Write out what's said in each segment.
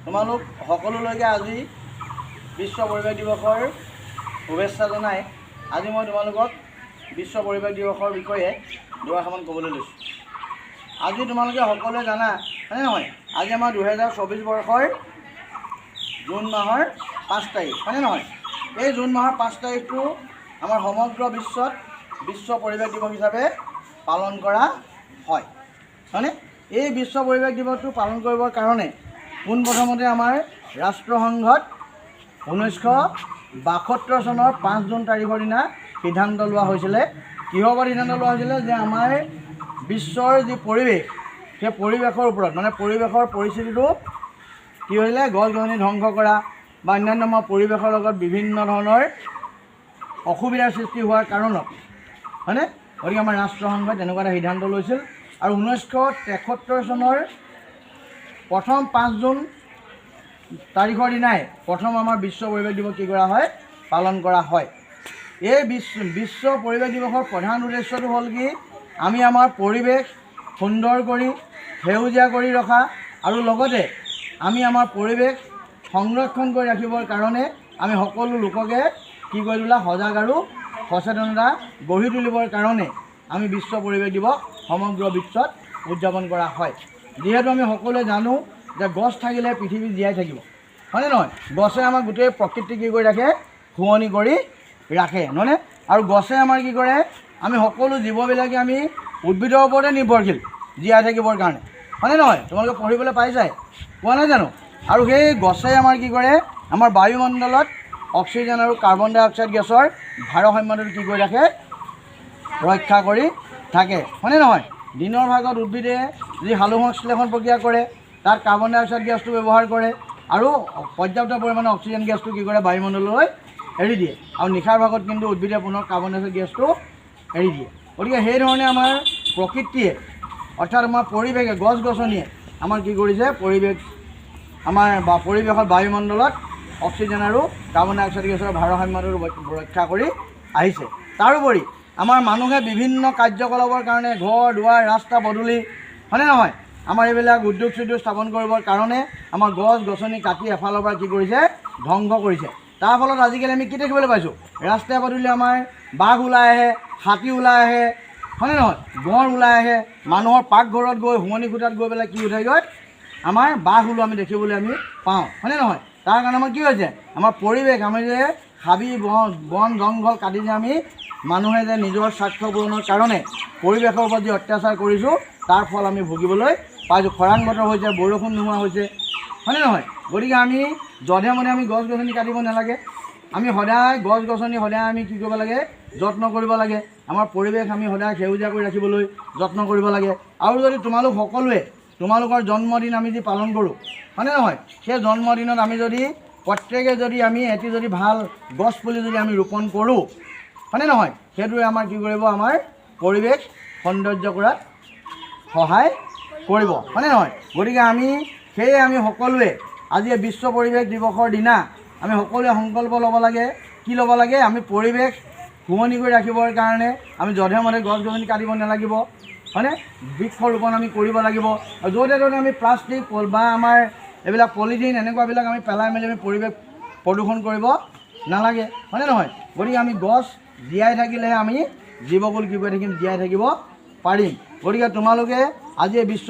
তোমালোক সকলোলৈকে আজি বিশ্ব পৰিৱেশ দিৱসৰ শুভেচ্ছা জনাই আজি মই তোমালোকক বিশ্ব পৰিৱেশ দিৱসৰ বিষয়ে দুআষাৰমান ক'বলৈ লৈছোঁ। আজি তোমালোকে সকলোৱে জানা হয়নে নহয়, আজি আমাৰ 2024 বৰ্ষৰ জুন মাহৰ 5 তাৰিখ হয়নে নহয়। এই জুন মাহৰ 5 তাৰিখটো আমাৰ সমগ্ৰ বিশ্বত বিশ্ব পৰিৱেশ দিৱস হিচাপে পালন কৰা হয় হয়নে। এই বিশ্ব পৰিৱেশ দিৱসটো পালন কৰিবৰ কাৰণে পোনপ্ৰথমতে আমাৰ ৰাষ্ট্ৰসংঘত 1972 চনৰ 5 জুন তাৰিখৰ দিনা সিদ্ধান্ত লোৱা হৈছিলে। কিহৰ ওপৰত সিদ্ধান্ত লোৱা হৈছিলে যে আমাৰ বিশ্বৰ যি পৰিৱেশ, সেই পৰিৱেশৰ ওপৰত মানে পৰিৱেশৰ পৰিস্থিতিটো কি হৈছিলে, গছ গছনি ধ্বংস কৰা বা অন্যান্য আমাৰ পৰিৱেশৰ লগত বিভিন্ন ধৰণৰ অসুবিধাৰ সৃষ্টি হোৱাৰ কাৰণত হয়নে। গতিকে আমাৰ ৰাষ্ট্ৰসংঘই তেনেকুৱা এটা সিদ্ধান্ত লৈছিল আৰু 1973 চনৰ প্ৰথম 5 জুন তাৰিখৰ দিনাই প্ৰথম আমাৰ বিশ্ব পৰিৱেশ দিৱস কি কৰা হয়, পালন কৰা হয়। এই বিশ্ব পৰিৱেশ দিৱসৰ প্ৰধান উদ্দেশ্যটো হ'ল কি, আমি আমাৰ পৰিৱেশ সুন্দৰ কৰি সেউজীয়া কৰি ৰখা আৰু লগতে আমি আমাৰ পৰিৱেশ সংৰক্ষণ কৰি ৰাখিবৰ কাৰণে আমি সকলো লোককে কি কৰি তোলা, সজাগ আৰু সচেতনতা গঢ়ি তুলিবৰ কাৰণে আমি বিশ্ব পৰিৱেশ দিৱস সমগ্ৰ বিশ্বত উদযাপন কৰা হয়। যিহেতু আমি সকলোৱে জানো যে গছ থাকিলে পৃথিৱী জীয়াই থাকিব হয়নে নহয়। গছে আমাক গোটেই প্ৰকৃতি কি কৰি ৰাখে, শুৱনি কৰি ৰাখে নহয়নে। আৰু গছে আমাৰ কি কৰে, আমি সকলো জীৱবিলাকে আমি উদ্ভিদৰ ওপৰতে নিৰ্ভৰশীল জীয়াই থাকিবৰ কাৰণে হয়নে নহয়। তোমালোকে পঢ়িবলৈ পাইছাই, পোৱা নাই জানো। আৰু সেই গছে আমাৰ কি কৰে, আমাৰ বায়ুমণ্ডলত অক্সিজেন আৰু কাৰ্বন ডাই অক্সাইড গেছৰ ভাৰসাম্যটো কি কৰি ৰাখে, ৰক্ষা কৰি থাকে হয়নে নহয়। দিনৰ ভাগত উদ্ভিদে যি সালোকসংশ্লেষণ প্ৰক্ৰিয়া কৰে, তাত কাৰ্বন ডাই অক্সাইড গেছটো ব্যৱহাৰ কৰে আৰু পৰ্যাপ্ত পৰিমাণে অক্সিজেন গেছটো কি কৰে, বায়ুমণ্ডললৈ এৰি দিয়ে। আৰু নিশাৰ ভাগত কিন্তু উদ্ভিদে পুনৰ কাৰ্বন ডাই অক্সাইড গেছটো এৰি দিয়ে। গতিকে সেইধৰণে আমাৰ প্ৰকৃতিয়ে অৰ্থাৎ আমাৰ পৰিৱেশে, গছ গছনিয়ে আমাৰ কি কৰিছে, পৰিৱেশত বায়ুমণ্ডলত অক্সিজেন আৰু কাৰ্বন ডাই অক্সাইড গেছৰ ভাৰসাম্যটো ৰক্ষা কৰি আহিছে। তাৰোপৰি আমাৰ মানুহে বিভিন্ন কাৰ্যকলাপৰ কাৰণে ঘৰ দুৱাৰ ৰাস্তা পদূলি হয়নে নহয়, আমাৰ এইবিলাক উদ্যোগ চুদ্যোগ স্থাপন কৰিবৰ কাৰণে আমাৰ গছ গছনি কাটি এফালৰ পৰা কি কৰিছে, ধ্বংস কৰিছে। তাৰ ফলত আজিকালি আমি কি দেখিবলৈ পাইছোঁ, ৰাস্তাই পদূলি আমাৰ বাঘ ওলাই আহে, হাতী ওলাই আহে হয়নে নহয়, গঁড় ওলাই আহে, মানুহৰ পাকঘৰত গৈ শুৱনি কোঠাত গৈ পেলাই কি উঠাই গৈ আমাৰ বাঘ ওলোৱা আমি দেখিবলৈ আমি পাওঁ হয়নে নহয়। তাৰ কাৰণে আমাৰ কি হৈছে, আমাৰ পৰিৱেশ, আমি যে হাবি বন জংঘল কাটি যে আমি মানুহে যে নিজৰ স্বাৰ্থ পূৰণৰ কাৰণে পৰিৱেশৰ ওপৰত যি অত্যাচাৰ কৰিছোঁ, তাৰ ফল আমি ভুগিবলৈ পাইছোঁ। খৰাং বতৰ হৈছে, বৰষুণ নোহোৱা হৈছে হয়নে নহয়। গতিকে আমি যধে মধে আমি গছ গছনি কাটিব নালাগে। আমি সদায় গছ গছনি সদায় আমি কি কৰিব লাগে, যত্ন কৰিব লাগে। আমাৰ পৰিৱেশ আমি সদায় সেউজীয়া কৰি ৰাখিবলৈ যত্ন কৰিব লাগে। আৰু যদি তোমালোক সকলোৱে তোমালোকৰ জন্মদিন আমি যি পালন কৰোঁ হয়নে নহয়, সেই জন্মদিনত আমি যদি প্ৰত্যেকে যদি আমি এটি যদি ভাল গছ পুলি যদি আমি ৰোপণ কৰোঁ হয়নে নহয়, সেইটোৱে আমাৰ কি কৰিব, আমাৰ পৰিৱেশ সৌন্দৰ্য কৰাত সহায় কৰিব হয়নে নহয়। গতিকে আমি সকলোৱে আজি বিশ্ব পৰিৱেশ দিৱসৰ দিনা আমি সকলোৱে সংকল্প ল'ব লাগে। কি ল'ব লাগে, আমি পৰিৱেশ শুৱনি কৰি ৰাখিবৰ কাৰণে আমি যধে মধে গছ গছনি কাটিব নালাগিব হয়নে, বৃক্ষৰোপণ আমি কৰিব লাগিব। আৰু য'তে ত'তে আমি প্লাষ্টিক বা আমাৰ এইবিলাক পলিথিন এনেকুৱাবিলাক আমি পেলাই মেলি আমি পৰিৱেশ প্ৰদূষণ কৰিব নালাগে হয়নে নহয়। গতিকে আমি গছ জীয়াই থাকিলেহে আমি জীৱকুল কি কৰি থাকিম, জীয়াই থাকিব পাৰিম। গতিকে তোমালোকে আজি বিশ্ব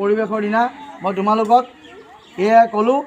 পৰিৱেশৰ দিনা মই তোমালোকক এয়াই ক'লোঁ।